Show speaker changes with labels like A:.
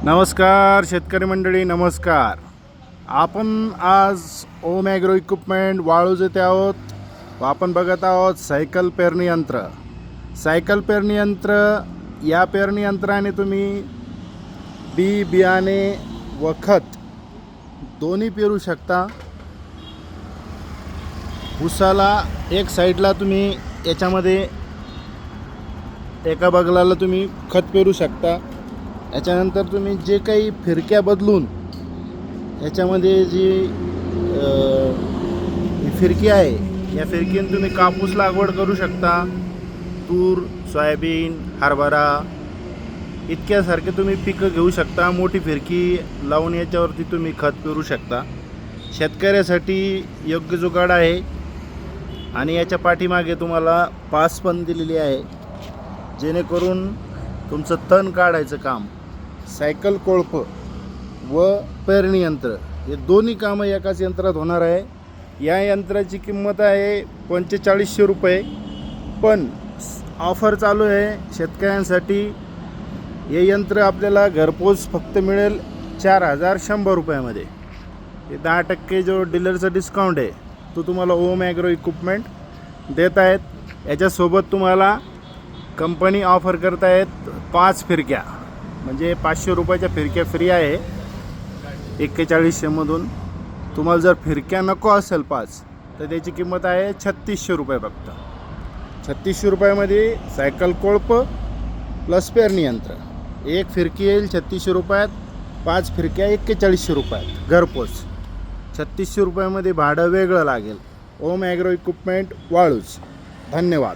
A: नमस्कार शेतकरी मंडळी, नमस्कार. आपण आज ओम ॲग्रो इक्विपमेंट वाळूज येथे आहोत व आपण बघत आहोत सायकल पेरणी यंत्र. सायकल पेरणी यंत्र, या पेरणी यंत्राने तुम्ही बियाणे व खत दोन्ही पेरू शकता. ऊसाला एक साईडला तुम्ही याच्यामध्ये एका बगलाला तुम्ही खत पेरू शकता. याच्यानंतर तुम्ही जे काही फिरक्या बदलून याच्यामध्ये जी फिरकी आहे, या फिरकीने तुम्ही कापूस लागवड करू शकता. तूर, सोयाबीन, हरभरा इतक्यासारखे तुम्ही पिकं घेऊ शकता. मोठी फिरकी लावून याच्यावरती तुम्ही खत पेरू शकता. शेतकऱ्यासाठी योग्य जुगाड आहे. आणि याच्या पाठीमागे तुम्हाला पास पण दिलेली आहे, जेणेकरून तुमचं तण काढायचं काम, सायकल कोळप व पेरणी यंत्र हे दोन्ही कामं एकाच यंत्रात होणार आहे. या यंत्राची किंमत आहे 4500 रुपये. पण ऑफर चालू आहे शेतकऱ्यांसाठी. हे यंत्र आपल्याला घरपोच फक्त मिळेल 4100 रुपयामध्ये. हे 10% जो डीलरचा डिस्काउंट आहे तो तुम्हाला ओम ॲग्रो इक्विपमेंट देत आहेत. याच्यासोबत तुम्हाला कंपनी ऑफर करतायत 5 फिरक्या, म्हणजे 500 रुपयाच्या फिरक्या फ्री आहे 4100मधून. तुम्हाला जर फिरक्या नको असेल 5, तर त्याची किंमत आहे 3600 रुपये फक्त. 3600 रुपयामध्ये सायकल कोळप प्लस पेरणी यंत्र. एक फिरकी येईल 3600 रुपयात, 5 फिरक्या 4100 रुपयात घरपोच. 3600 रुपयामध्ये भाडं वेगळं लागेल. ओम ॲग्रो इक्विपमेंट वाळूज. धन्यवाद.